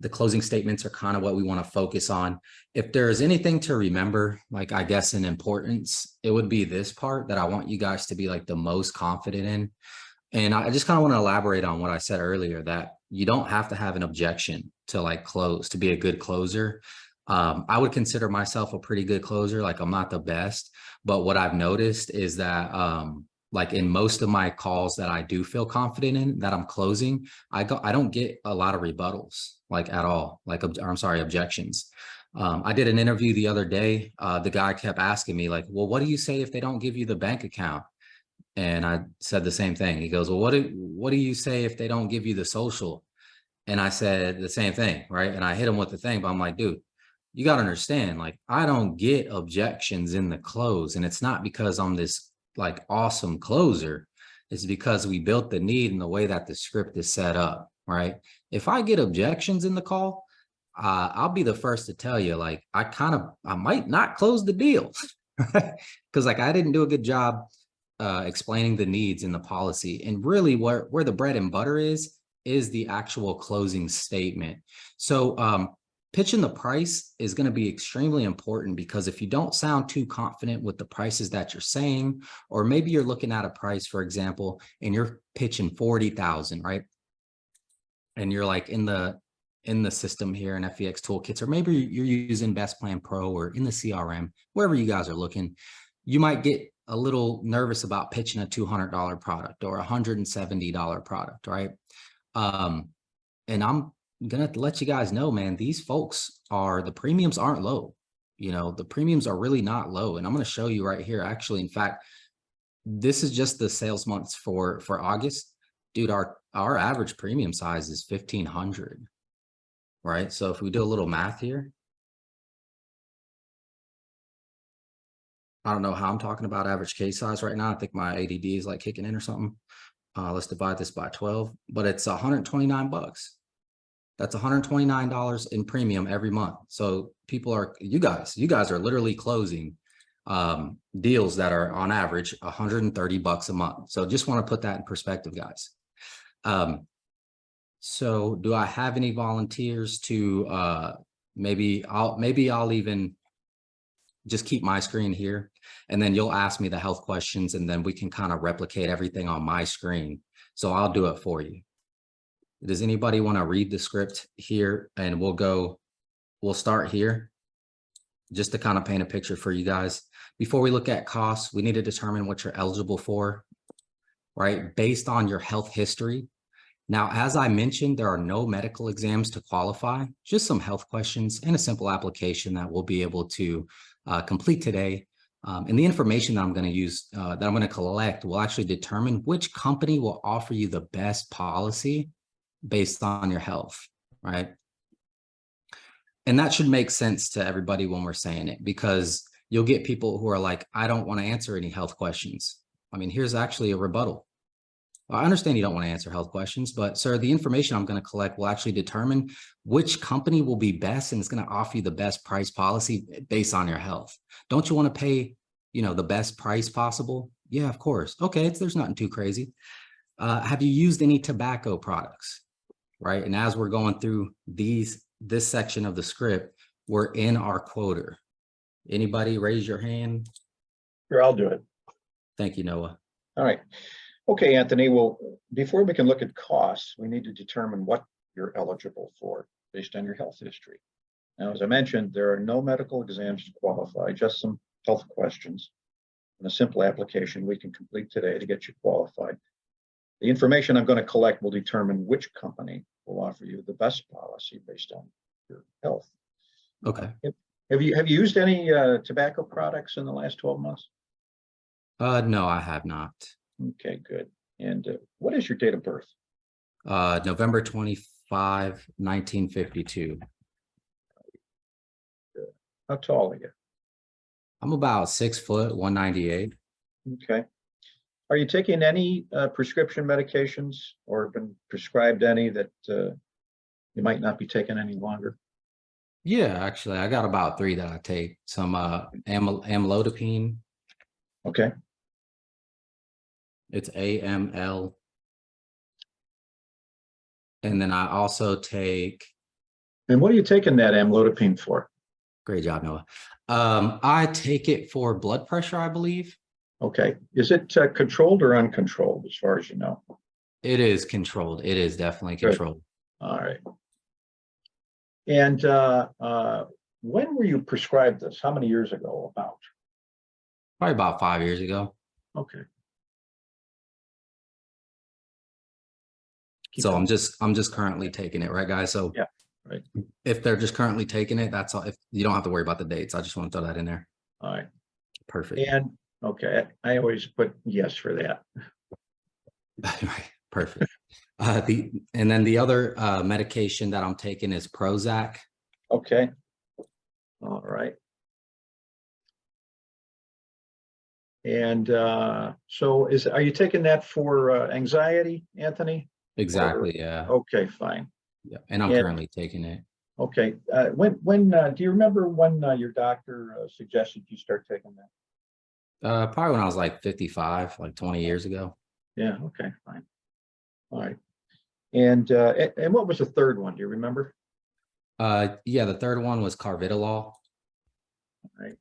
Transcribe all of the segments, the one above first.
the closing statements are kind of what we want to focus on. If there's anything to remember, like I guess in importance, it would be this part that I want you guys to be like the most confident in. And I just kind of want to elaborate on what I said earlier, that you don't have to have an objection to like close to be a good closer. I would consider myself a pretty good closer. Like I'm not the best, but what I've noticed is that like in most of my calls that I do feel confident in that I'm closing, I don't get a lot of rebuttals like at all, like I'm sorry, objections. I did an interview the other day. The guy kept asking me like, well, what do you say if they don't give you the bank account? And I said the same thing. He goes, well, what do you say if they don't give you the social? And I said the same thing, right? And I hit him with the thing, but I'm like, dude, you got to understand, like, I don't get objections in the close. And it's not because I'm this like awesome closer. It's because we built the need and the way that the script is set up, right? If I get objections in the call, I'll be the first to tell you, like, I might not close the deal because like I didn't do a good job explaining the needs in the policy. And really where the bread and butter is the actual closing statement. So pitching the price is going to be extremely important, because if you don't sound too confident with the prices that you're saying, or maybe you're looking at a price, for example, and you're pitching 40,000, right? And you're like in the system here in FEX toolkits, or maybe you're using Best Plan Pro or in the CRM, wherever you guys are looking, you might get a little nervous about pitching a $200 product or a $170 product, right? And I'm gonna let you guys know, man, these folks the premiums aren't low. You know, the premiums are really not low. And I'm going to show you right here. Actually, in fact, this is just the sales months for August. Dude, our average premium size is 1,500, right? So if we do a little math here, I don't know how I'm talking about average case size right now. I think my ADD is like kicking in or something. Let's divide this by 12, but it's 129 bucks. That's $129 in premium every month. So you guys are literally closing deals that are on average 130 bucks a month. So just want to put that in perspective, guys. So do I have any volunteers to maybe I'll even just keep my screen here, and then you'll ask me the health questions, and then we can kind of replicate everything on my screen. So I'll do it for you. Does anybody want to read the script here? And we'll start here just to kind of paint a picture for you guys. Before we look at costs, we need to determine what you're eligible for, right? Based on your health history. Now, as I mentioned, there are no medical exams to qualify, just some health questions and a simple application that we'll be able to complete today. And the information that I'm going to use, that I'm going to collect, will actually determine which company will offer you the best policy based on your health, right? And that should make sense to everybody when we're saying it, because you'll get people who are like, I don't want to answer any health questions. I mean, here's actually a rebuttal. I understand you don't want to answer health questions, but sir, the information I'm going to collect will actually determine which company will be best and is going to offer you the best price policy based on your health. Don't you want to pay, the best price possible? Yeah, of course. Okay, there's nothing too crazy. Have you used any tobacco products? Right. And as we're going through this section of the script, we're in our quota. Anybody raise your hand? Sure, I'll do it. Thank you, Noah. All right. Okay, Anthony. Well, before we can look at costs, we need to determine what you're eligible for based on your health history. Now, as I mentioned, there are no medical exams to qualify, just some health questions and a simple application we can complete today to get you qualified. The information I'm going to collect will determine which company will offer you the best policy based on your health. Okay. Have you used any tobacco products in the last 12 months? No, I have not. Okay, good. And what is your date of birth? November 25, 1952. Good. How tall are you? I'm about 6 foot, 198. Okay. Are you taking any prescription medications, or been prescribed any that you might not be taking any longer? Yeah, actually, I got about 3 that I take. Some amlodipine. Okay. It's AML. And then I also take And what are you taking that amlodipine for? Great job, Noah. I take it for blood pressure, I believe. Okay. Is it controlled or uncontrolled, as far as you know? It is controlled. It is definitely Good. controlled. All right. And when were you prescribed this? How many years ago about? Probably about 5 years ago. Okay. So I'm just currently taking it, right, guys? So yeah, right. If they're just currently taking it, that's all. If you don't have to worry about the dates, I just want to throw that in there. All right. Perfect. And okay, I always put yes for that. Right. Perfect. And then the other medication that I'm taking is Prozac. Okay. All right. And so are you taking that for anxiety, Anthony? Exactly. Yeah. Okay, fine. Yeah. And I'm currently taking it. Okay. When do you remember when your doctor suggested you start taking that? Probably when I was like 55, like 20 years ago. Yeah. Okay. Fine. All right. And what was the third one? Do you remember? Yeah, the third one was Carvedilol. All right.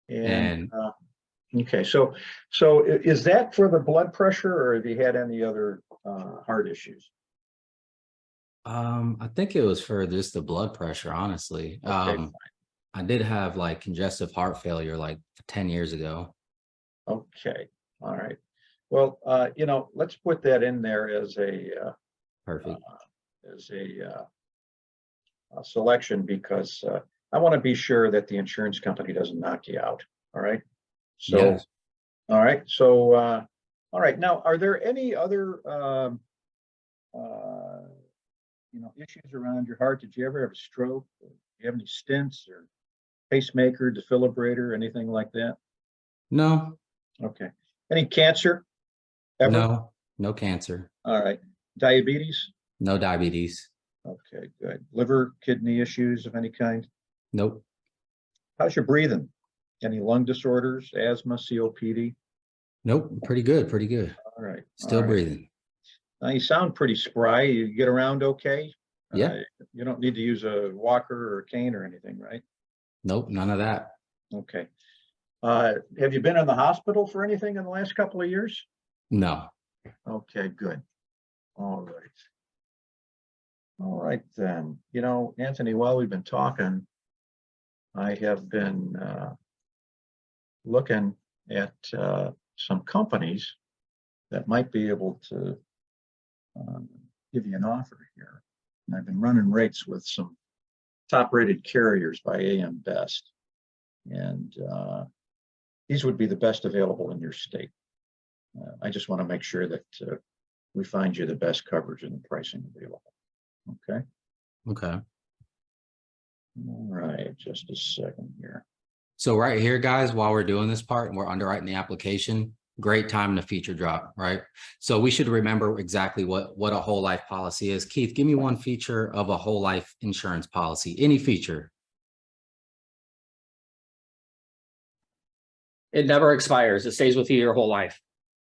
And okay, so is that for the blood pressure, or have you had any other heart issues? I think it was for just the blood pressure, honestly. Okay, fine. I did have like congestive heart failure like 10 years ago. Okay, all right. Well, let's put that in there as a Perfect. Selection, because I want to be sure that the insurance company doesn't knock you out. All right. So, Yes. all right. So, all right. Now, are there any other, issues around your heart? Did you ever have a stroke? Do you have any stents or pacemaker, defibrillator, anything like that? No. Okay. Any cancer? Ever? No. No cancer. All right. Diabetes? No diabetes. Okay, good. Liver, kidney issues of any kind? Nope. How's your breathing? Any lung disorders, asthma, COPD? Nope. Pretty good. Pretty good. All right. Still all right. breathing. Now you sound pretty spry. You get around okay? Yeah. You don't need to use a walker or a cane or anything, right? Nope. None of that. Okay. Have you been in the hospital for anything in the last couple of years? No. Okay, good. All right. All right, then. Anthony, while we've been talking, I have been looking at some companies that might be able to give you an offer here. And I've been running rates with some top-rated carriers by AM Best. And these would be the best available in your state. I just want to make sure that we find you the best coverage and the pricing available. Okay. Okay. All right. Just a second here. So right here, guys, while we're doing this part and we're underwriting the application, great time to feature drop, right? So we should remember exactly what a whole life policy is. Keith, give me one feature of a whole life insurance policy, any feature. It never expires. It stays with you your whole life.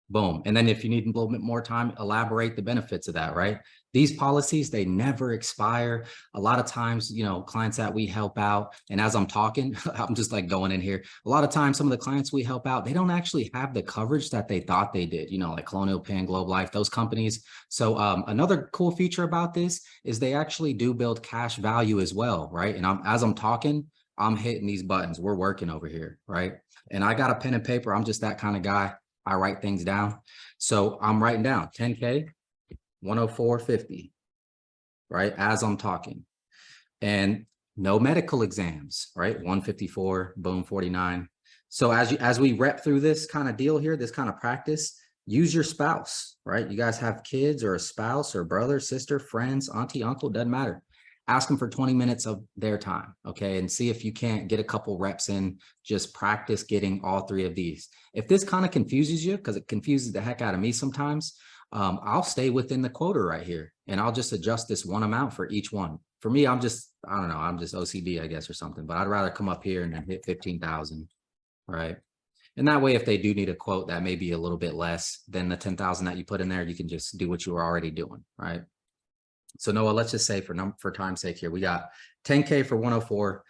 Boom. And then if you need a little bit more time, elaborate the benefits of that, right? These policies, they never expire. A lot of times, clients that we help out, and as I'm talking, I'm just like going in here. A lot of times, some of the clients we help out, they don't actually have the coverage that they thought they did, like Colonial Penn, Globe Life, those companies. So another cool feature about this is they actually do build cash value as well, right? And as I'm talking, I'm hitting these buttons. We're working over here, right? And I got a pen and paper. I'm just that kind of guy. I write things down. So I'm writing down 10K, 104.50, right? As I'm talking. And no medical exams, right? 154, boom, 49. So as we rep through this kind of deal here, this kind of practice, use your spouse, right? You guys have kids or a spouse or brother, sister, friends, auntie, uncle, doesn't matter. Ask them for 20 minutes of their time, okay? And see if you can't get a couple reps in, just practice getting all three of these. If this kind of confuses you, because it confuses the heck out of me sometimes, I'll stay within the quota right here, and I'll just adjust this one amount for each one. For me, I don't know, I'm just OCD, I guess, or something, but I'd rather come up here and then hit 15,000, right? And that way, if they do need a quote that may be a little bit less than the 10,000 that you put in there, you can just do what you were already doing, right? So Noah, let's just say for time's sake here, we got 10K for 104.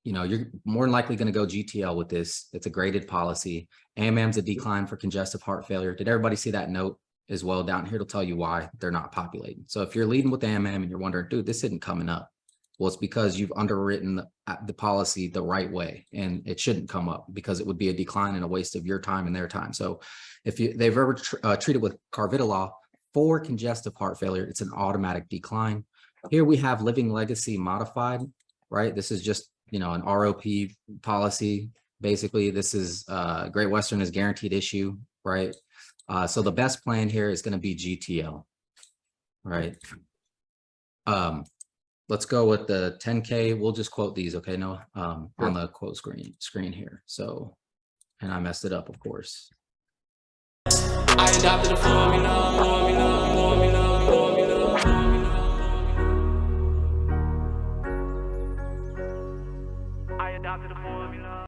You know, you're more than likely going to go GTL with this. It's a graded policy. AMAM's a decline for congestive heart failure. Did everybody see that note as well down here? It'll tell you why they're not populating. So if you're leading with AMAM and you're wondering, dude, this isn't coming up. Well, it's because you've underwritten the policy the right way, and it shouldn't come up because it would be a decline and a waste of your time and their time. So if they've ever treated with carvedilol for congestive heart failure, it's an automatic decline. Here we have living legacy modified, right? This is just, you know, an ROP policy. Basically, this is Great Western is guaranteed issue, right? So the best plan here is going to be GTL, right? Let's go with the 10K. We'll just quote these, okay, Noah, on the quote screen here. So, and I messed it up, of course. I adopted a formula.